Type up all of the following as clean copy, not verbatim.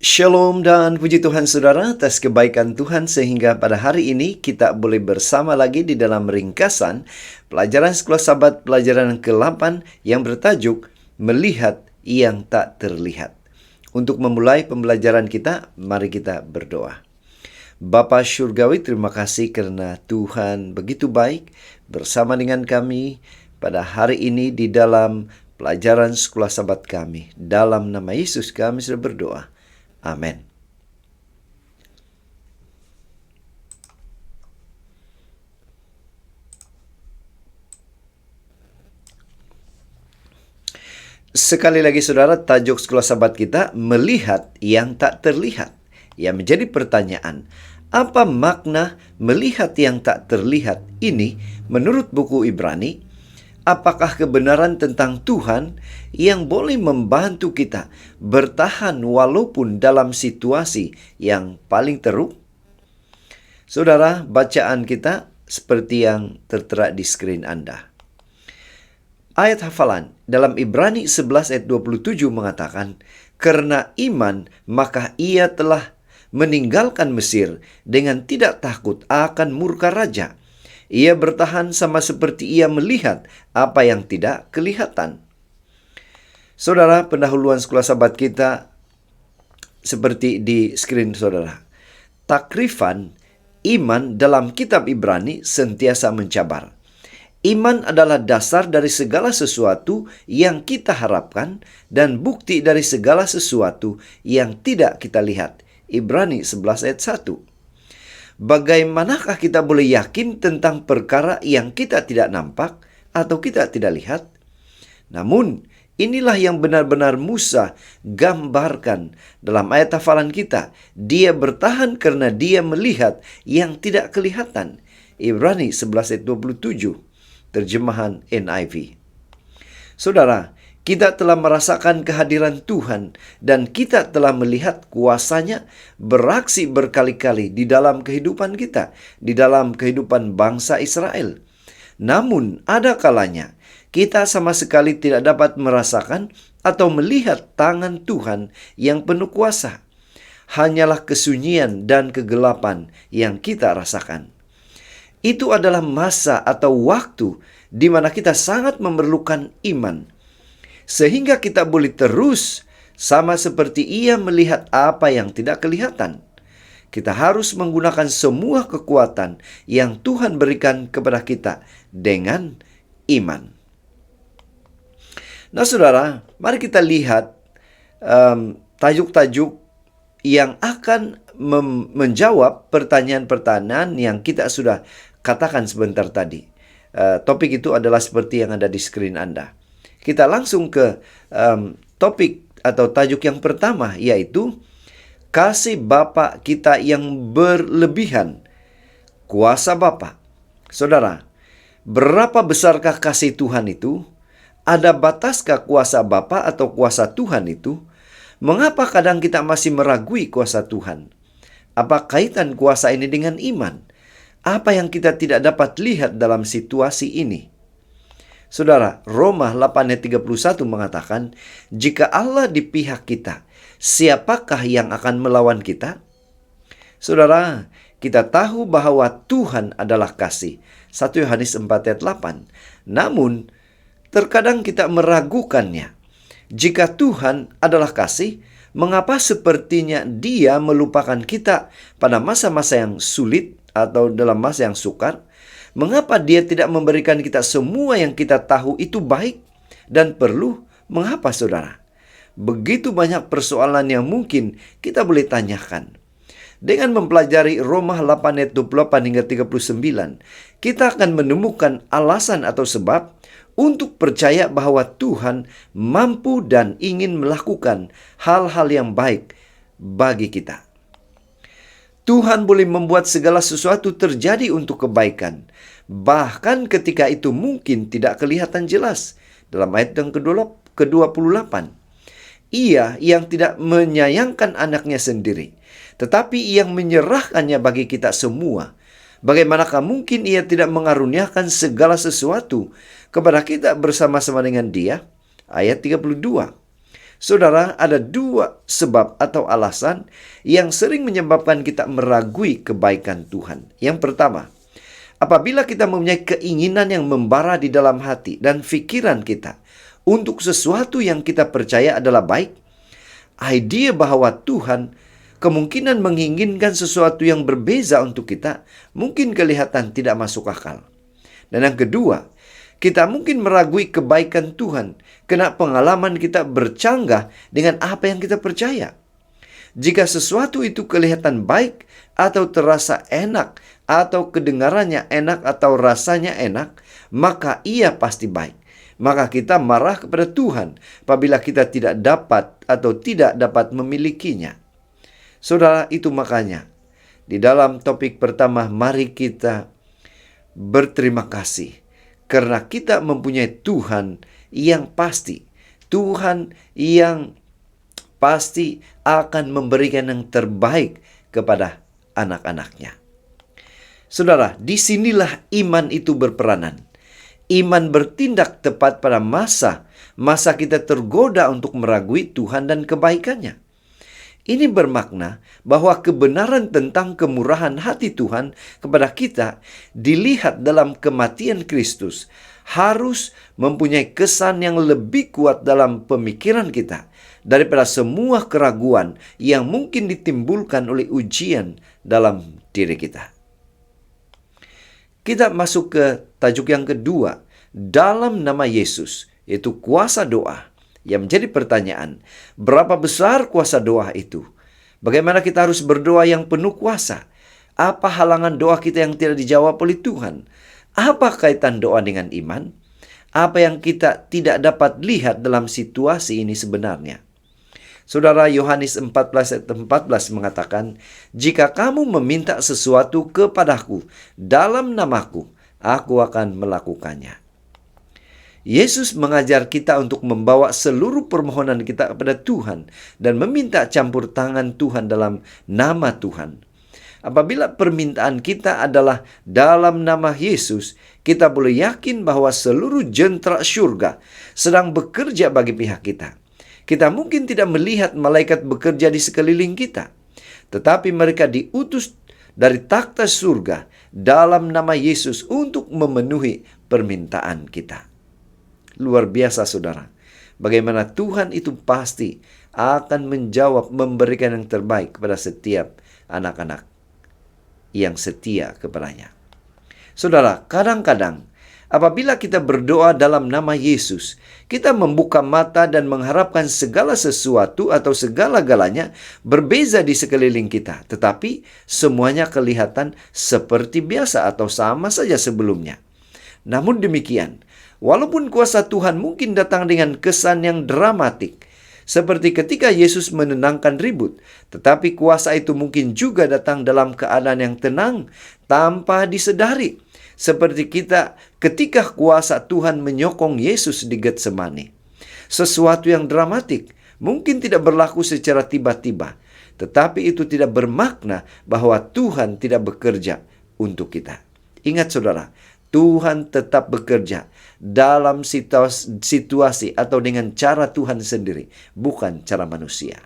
Shalom dan puji Tuhan saudara atas kebaikan Tuhan sehingga pada hari ini kita boleh bersama lagi di dalam ringkasan pelajaran Sekolah Sabat pelajaran ke-8 yang bertajuk Melihat yang Tak Terlihat. Untuk memulai pembelajaran kita, mari kita berdoa. Bapa Syurgawi, terima kasih karena Tuhan begitu baik bersama dengan kami pada hari ini di dalam pelajaran Sekolah Sabat kami. Dalam nama Yesus kami sudah berdoa. Amin. Sekali lagi saudara, tajuk Sekolah Sabat kita melihat yang tak terlihat. Yang menjadi pertanyaan, apa makna melihat yang tak terlihat ini menurut buku Ibrani? Apakah kebenaran tentang Tuhan yang boleh membantu kita bertahan walaupun dalam situasi yang paling teruk? Saudara, bacaan kita seperti yang tertera di skrin Anda. Ayat hafalan dalam Ibrani 11 ayat 27 mengatakan, "Karena iman maka ia telah meninggalkan Mesir dengan tidak takut akan murka raja. Ia bertahan sama seperti ia melihat apa yang tidak kelihatan." Saudara, pendahuluan Sekolah Sabat kita seperti di skrin saudara. Takrifan iman dalam kitab Ibrani sentiasa mencabar. Iman adalah dasar dari segala sesuatu yang kita harapkan dan bukti dari segala sesuatu yang tidak kita lihat. Ibrani 11 ayat 1. Bagaimanakah kita boleh yakin tentang perkara yang kita tidak nampak atau kita tidak lihat? Namun, inilah yang benar-benar Musa gambarkan dalam ayat hafalan kita. Dia bertahan karena dia melihat yang tidak kelihatan. Ibrani 11 ayat 27, terjemahan NIV. Saudara, kita telah merasakan kehadiran Tuhan dan kita telah melihat kuasa-Nya beraksi berkali-kali di dalam kehidupan kita, di dalam kehidupan bangsa Israel. Namun, ada kalanya kita sama sekali tidak dapat merasakan atau melihat tangan Tuhan yang penuh kuasa. Hanyalah kesunyian dan kegelapan yang kita rasakan. Itu adalah masa atau waktu di mana kita sangat memerlukan iman, sehingga kita boleh terus sama seperti ia melihat apa yang tidak kelihatan. Kita harus menggunakan semua kekuatan yang Tuhan berikan kepada kita dengan iman. Nah saudara, mari kita lihat tajuk-tajuk yang akan menjawab pertanyaan-pertanyaan yang kita sudah katakan sebentar tadi. Topik itu adalah seperti yang ada di skrin Anda. Kita langsung ke topik atau tajuk yang pertama, yaitu kasih Bapa kita yang berlebihan, kuasa Bapa. Saudara, berapa besarkah kasih Tuhan itu? Ada bataskah kuasa Bapa atau kuasa Tuhan itu? Mengapa kadang kita masih meragui kuasa Tuhan? Apa kaitan kuasa ini dengan iman? Apa yang kita tidak dapat lihat dalam situasi ini? Saudara, Roma 8 ayat 31 mengatakan, jika Allah di pihak kita, siapakah yang akan melawan kita? Saudara, kita tahu bahwa Tuhan adalah kasih. 1 Yohanes 4 ayat 8. Namun, terkadang kita meragukannya. Jika Tuhan adalah kasih, mengapa sepertinya Dia melupakan kita pada masa-masa yang sulit atau dalam masa yang sukar? Mengapa Dia tidak memberikan kita semua yang kita tahu itu baik dan perlu? Mengapa saudara? Begitu banyak persoalan yang mungkin kita boleh tanyakan. Dengan mempelajari Roma 8 ayat 28 hingga 39, kita akan menemukan alasan atau sebab untuk percaya bahwa Tuhan mampu dan ingin melakukan hal-hal yang baik bagi kita. Tuhan boleh membuat segala sesuatu terjadi untuk kebaikan, bahkan ketika itu mungkin tidak kelihatan jelas. Dalam ayat yang ke-28, Ia yang tidak menyayangkan anaknya sendiri, tetapi yang menyerahkannya bagi kita semua. Bagaimanakah mungkin Ia tidak mengaruniakan segala sesuatu kepada kita bersama-sama dengan Dia? Ayat 32. Saudara, ada dua sebab atau alasan yang sering menyebabkan kita meragui kebaikan Tuhan. Yang pertama, apabila kita mempunyai keinginan yang membara di dalam hati dan pikiran kita untuk sesuatu yang kita percaya adalah baik, idea bahwa Tuhan kemungkinan menginginkan sesuatu yang berbeza untuk kita mungkin kelihatan tidak masuk akal. Dan yang kedua, kita mungkin meragui kebaikan Tuhan karena pengalaman kita bercanggah dengan apa yang kita percaya. Jika sesuatu itu kelihatan baik atau terasa enak atau kedengarannya enak atau rasanya enak, maka ia pasti baik. Maka kita marah kepada Tuhan apabila kita tidak dapat atau tidak dapat memilikinya. Saudara, itu makanya di dalam topik pertama, mari kita berterima kasih karena kita mempunyai Tuhan yang pasti. Tuhan yang pasti akan memberikan yang terbaik kepada anak-anaknya. Saudara, disinilah iman itu berperanan. Iman bertindak tepat pada masa kita tergoda untuk meragui Tuhan dan kebaikannya. Ini bermakna bahwa kebenaran tentang kemurahan hati Tuhan kepada kita dilihat dalam kematian Kristus harus mempunyai kesan yang lebih kuat dalam pemikiran kita daripada semua keraguan yang mungkin ditimbulkan oleh ujian dalam diri kita. Kita masuk ke tajuk yang kedua, dalam nama Yesus, yaitu kuasa doa. Yang menjadi pertanyaan, berapa besar kuasa doa itu? Bagaimana kita harus berdoa yang penuh kuasa? Apa halangan doa kita yang tidak dijawab oleh Tuhan? Apa kaitan doa dengan iman? Apa yang kita tidak dapat lihat dalam situasi ini sebenarnya? Saudara, Yohanes 14 ayat 14 mengatakan, jika kamu meminta sesuatu kepadaku dalam namaku, aku akan melakukannya. Yesus mengajar kita untuk membawa seluruh permohonan kita kepada Tuhan dan meminta campur tangan Tuhan dalam nama Tuhan. Apabila permintaan kita adalah dalam nama Yesus, kita boleh yakin bahwa seluruh jentera syurga sedang bekerja bagi pihak kita. Kita mungkin tidak melihat malaikat bekerja di sekeliling kita, tetapi mereka diutus dari takhta surga dalam nama Yesus untuk memenuhi permintaan kita. Luar biasa, saudara. Bagaimana Tuhan itu pasti akan menjawab, memberikan yang terbaik kepada setiap anak-anak yang setia kepadanya. Saudara, kadang-kadang apabila kita berdoa dalam nama Yesus, kita membuka mata dan mengharapkan segala sesuatu atau segala-galanya berbeza di sekeliling kita. Tetapi semuanya kelihatan seperti biasa atau sama saja sebelumnya. Namun demikian, walaupun kuasa Tuhan mungkin datang dengan kesan yang dramatik, seperti ketika Yesus menenangkan ribut, tetapi kuasa itu mungkin juga datang dalam keadaan yang tenang, tanpa disedari. Seperti kita ketika kuasa Tuhan menyokong Yesus di Getsemani. Sesuatu yang dramatik mungkin tidak berlaku secara tiba-tiba, tetapi itu tidak bermakna bahwa Tuhan tidak bekerja untuk kita. Ingat saudara, Tuhan tetap bekerja dalam situasi atau dengan cara Tuhan sendiri, bukan cara manusia.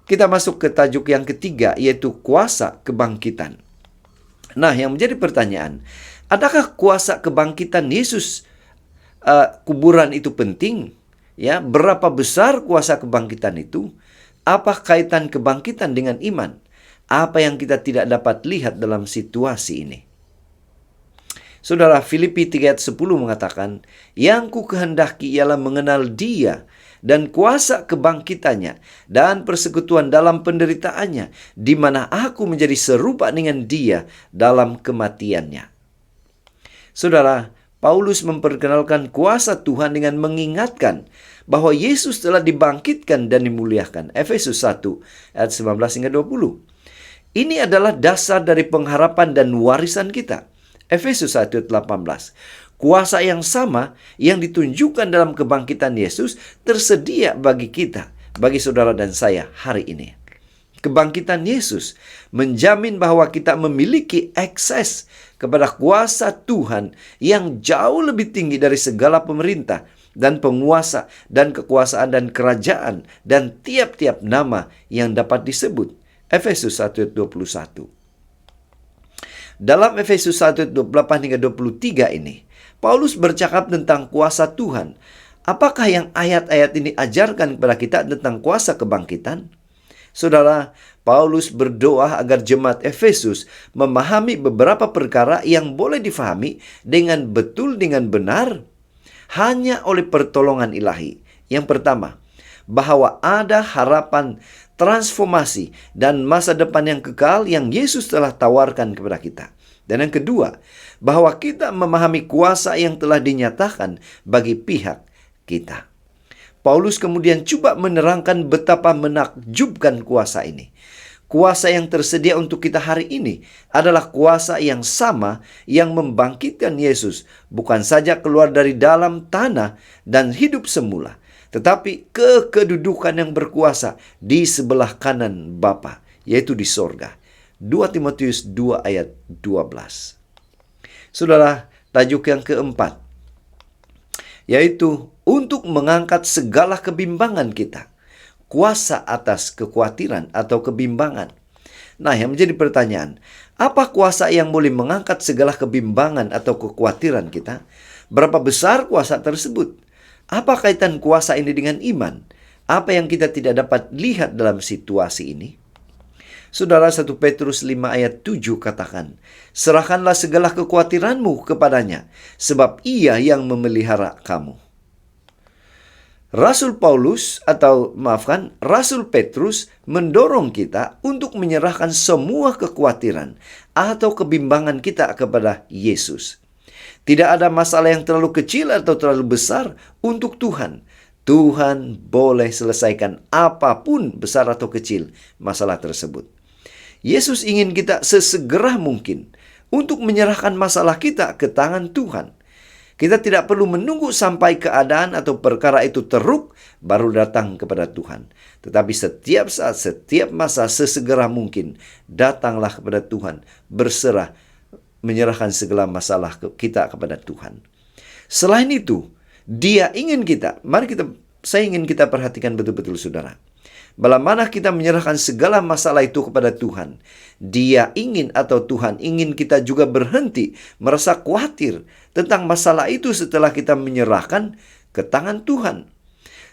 Kita masuk ke tajuk yang ketiga, yaitu kuasa kebangkitan. Nah, yang menjadi pertanyaan, adakah kuasa kebangkitan Yesus kuburan itu penting? Ya, berapa besar kuasa kebangkitan itu? Apa kaitan kebangkitan dengan iman? Apa yang kita tidak dapat lihat dalam situasi ini? Saudara, Filipi 3 ayat 10 mengatakan, yang ku kehendaki ialah mengenal Dia dan kuasa kebangkitannya dan persekutuan dalam penderitaannya, di mana aku menjadi serupa dengan Dia dalam kematiannya. Saudara, Paulus memperkenalkan kuasa Tuhan dengan mengingatkan bahwa Yesus telah dibangkitkan dan dimuliakan. Efesus 1 ayat 19 hingga 20. Ini adalah dasar dari pengharapan dan warisan kita. Efesus 1 ayat 18. Kuasa yang sama yang ditunjukkan dalam kebangkitan Yesus tersedia bagi kita, bagi saudara dan saya hari ini. Kebangkitan Yesus menjamin bahwa kita memiliki akses kepada kuasa Tuhan yang jauh lebih tinggi dari segala pemerintah dan penguasa dan kekuasaan dan kerajaan dan tiap-tiap nama yang dapat disebut. Efesus 1 ayat 21. Dalam Efesus 1 ayat 28 hingga 23 ini, Paulus bercakap tentang kuasa Tuhan. Apakah yang ayat-ayat ini ajarkan kepada kita tentang kuasa kebangkitan? Saudara, Paulus berdoa agar jemaat Efesus memahami beberapa perkara yang boleh difahami dengan betul, dengan benar, hanya oleh pertolongan ilahi. Yang pertama, bahwa ada harapan transformasi dan masa depan yang kekal yang Yesus telah tawarkan kepada kita. Dan yang kedua, bahwa kita memahami kuasa yang telah dinyatakan bagi pihak kita. Paulus kemudian coba menerangkan betapa menakjubkan kuasa ini. Kuasa yang tersedia untuk kita hari ini adalah kuasa yang sama yang membangkitkan Yesus, bukan saja keluar dari dalam tanah dan hidup semula, tetapi ke kedudukan yang berkuasa di sebelah kanan Bapa, yaitu di sorga. 2 Timotius 2 ayat 12. Saudara, tajuk yang keempat, yaitu untuk mengangkat segala kebimbangan kita. Kuasa atas kekhawatiran atau kebimbangan. Nah, yang menjadi pertanyaan, apa kuasa yang boleh mengangkat segala kebimbangan atau kekhawatiran kita? Berapa besar kuasa tersebut? Apa kaitan kuasa ini dengan iman? Apa yang kita tidak dapat lihat dalam situasi ini? Saudara, 1 Petrus 5 ayat 7 katakan, serahkanlah segala kekhawatiranmu kepadanya, sebab ia yang memelihara kamu. Rasul Petrus mendorong kita untuk menyerahkan semua kekhawatiran atau kebimbangan kita kepada Yesus. Tidak ada masalah yang terlalu kecil atau terlalu besar untuk Tuhan. Tuhan boleh selesaikan apapun besar atau kecil masalah tersebut. Yesus ingin kita sesegera mungkin untuk menyerahkan masalah kita ke tangan Tuhan. Kita tidak perlu menunggu sampai keadaan atau perkara itu teruk baru datang kepada Tuhan. Tetapi setiap saat, setiap masa sesegera mungkin datanglah kepada Tuhan, berserah, menyerahkan segala masalah kita kepada Tuhan. Selain itu, Dia ingin kita, saya ingin kita perhatikan betul-betul saudara. Bila mana kita menyerahkan segala masalah itu kepada Tuhan, Dia ingin atau Tuhan ingin kita juga berhenti merasa khawatir tentang masalah itu setelah kita menyerahkan ke tangan Tuhan.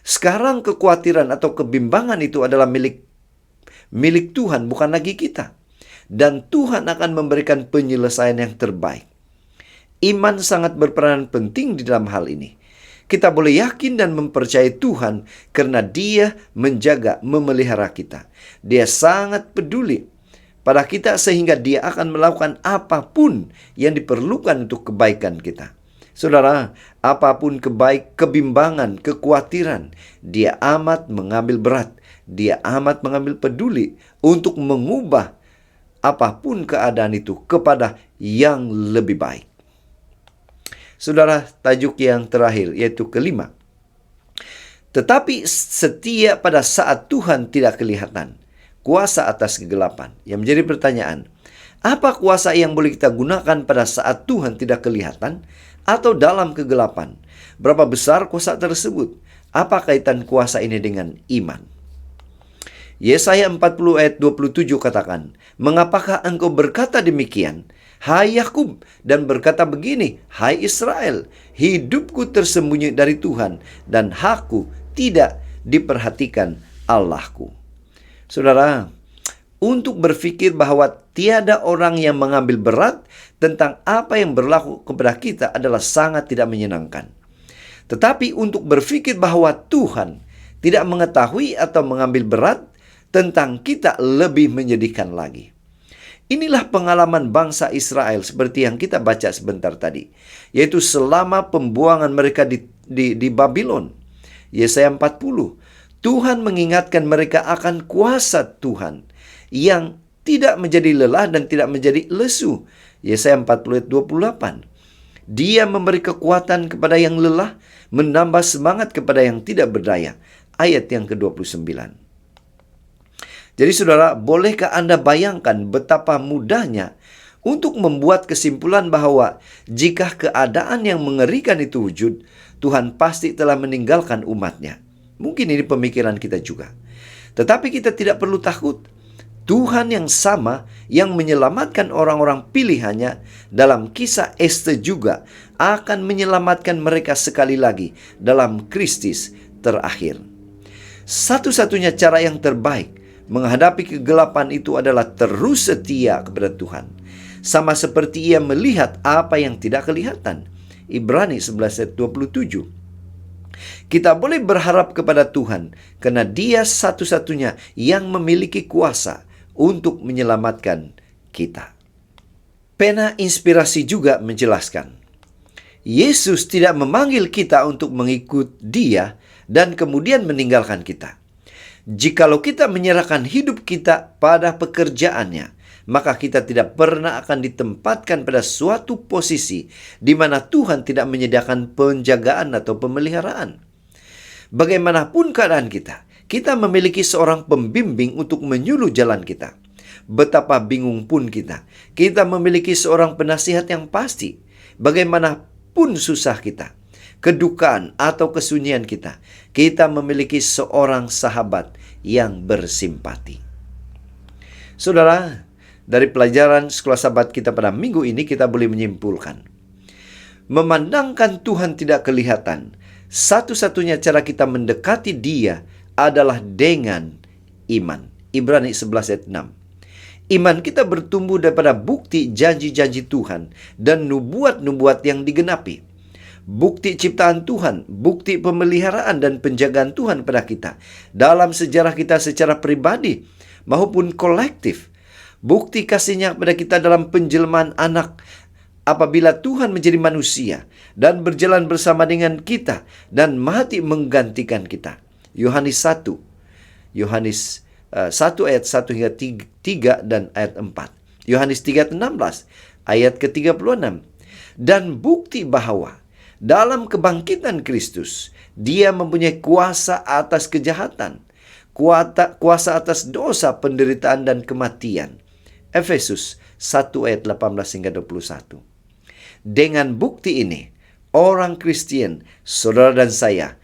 Sekarang kekhawatiran atau kebimbangan itu adalah milik Tuhan, bukan lagi kita. Dan Tuhan akan memberikan penyelesaian yang terbaik. Iman sangat berperan penting di dalam hal ini. Kita boleh yakin dan mempercayai Tuhan karena Dia menjaga, memelihara kita. Dia sangat peduli pada kita sehingga Dia akan melakukan apapun yang diperlukan untuk kebaikan kita. Saudara, apapun kebimbangan, kekhawatiran, Dia amat mengambil berat. Dia amat mengambil peduli untuk mengubah apapun keadaan itu kepada yang lebih baik. Saudara, tajuk yang terakhir yaitu kelima. Tetapi setia pada saat Tuhan tidak kelihatan. Kuasa atas kegelapan. Yang menjadi pertanyaan, apa kuasa yang boleh kita gunakan pada saat Tuhan tidak kelihatan atau dalam kegelapan? Berapa besar kuasa tersebut? Apa kaitan kuasa ini dengan iman? Yesaya 40 ayat 27 katakan, mengapakah engkau berkata demikian, hai Yakub, dan berkata begini, hai Israel, hidupku tersembunyi dari Tuhan, dan hakku tidak diperhatikan Allahku. Saudara, untuk berpikir bahwa tiada orang yang mengambil berat tentang apa yang berlaku kepada kita adalah sangat tidak menyenangkan. Tetapi untuk berpikir bahwa Tuhan tidak mengetahui atau mengambil berat tentang kita lebih menyedihkan lagi. Inilah pengalaman bangsa Israel seperti yang kita baca sebentar tadi, yaitu selama pembuangan mereka di Babylon. Yesaya 40, Tuhan mengingatkan mereka akan kuasa Tuhan yang tidak menjadi lelah dan tidak menjadi lesu. Yesaya 40 ayat 28. Dia memberi kekuatan kepada yang lelah, menambah semangat kepada yang tidak berdaya. Ayat yang ke-29. Jadi saudara, bolehkah Anda bayangkan betapa mudahnya untuk membuat kesimpulan bahwa jika keadaan yang mengerikan itu wujud, Tuhan pasti telah meninggalkan umatnya. Mungkin ini pemikiran kita juga. Tetapi kita tidak perlu takut. Tuhan yang sama yang menyelamatkan orang-orang pilihannya dalam kisah Ester juga akan menyelamatkan mereka sekali lagi dalam Kristus terakhir. Satu-satunya cara yang terbaik menghadapi kegelapan itu adalah terus setia kepada Tuhan. Sama seperti ia melihat apa yang tidak kelihatan. Ibrani 11 ayat 27. Kita boleh berharap kepada Tuhan karena Dia satu-satunya yang memiliki kuasa untuk menyelamatkan kita. Pena Inspirasi juga menjelaskan, Yesus tidak memanggil kita untuk mengikut Dia dan kemudian meninggalkan kita. Jikalau kita menyerahkan hidup kita pada pekerjaannya, maka kita tidak pernah akan ditempatkan pada suatu posisi di mana Tuhan tidak menyediakan penjagaan atau pemeliharaan. Bagaimanapun keadaan kita memiliki seorang pembimbing untuk menyuluh jalan kita. Betapa bingung pun kita memiliki seorang penasihat yang pasti. Bagaimanapun susah kita, kedukaan atau kesunyian kita memiliki seorang sahabat yang bersimpati. Saudara, dari pelajaran Sekolah Sabat kita pada minggu ini kita boleh menyimpulkan, memandangkan Tuhan tidak kelihatan, satu-satunya cara kita mendekati Dia adalah dengan iman. Ibrani 11 ayat 6. Iman kita bertumbuh daripada bukti janji-janji Tuhan dan nubuat-nubuat yang digenapi. Bukti ciptaan Tuhan, bukti pemeliharaan dan penjagaan Tuhan pada kita dalam sejarah kita secara pribadi maupun kolektif. Bukti kasih-Nya kepada kita dalam penjelmaan anak apabila Tuhan menjadi manusia dan berjalan bersama dengan kita dan mati menggantikan kita. Yohanes 1 ayat 1 hingga 3 dan ayat 4. Yohanes 3 ayat 16 ayat ke-36. Dan bukti bahwa dalam kebangkitan Kristus Dia mempunyai kuasa atas kejahatan, kuasa atas dosa, penderitaan dan kematian. Efesus 1 ayat 18 hingga 21. Dengan bukti ini, orang Kristen, saudara dan saya,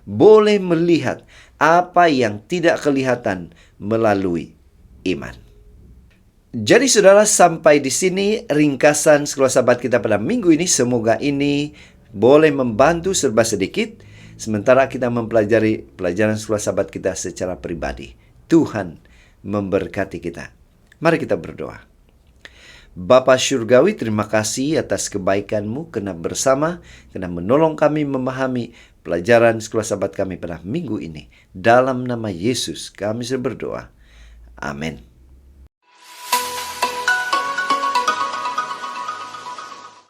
boleh melihat apa yang tidak kelihatan melalui iman. Jadi saudara, sampai di sini ringkasan Sekolah Sabat kita pada minggu ini. Semoga ini boleh membantu serba sedikit sementara kita mempelajari pelajaran Sekolah Sabat kita secara pribadi. Tuhan memberkati kita. Mari kita berdoa. Bapa Syurgawi, terima kasih atas kebaikan-Mu karena menolong kami memahami pelajaran Sekolah Sabat kami pada minggu ini. Dalam nama Yesus kami berdoa. Amin.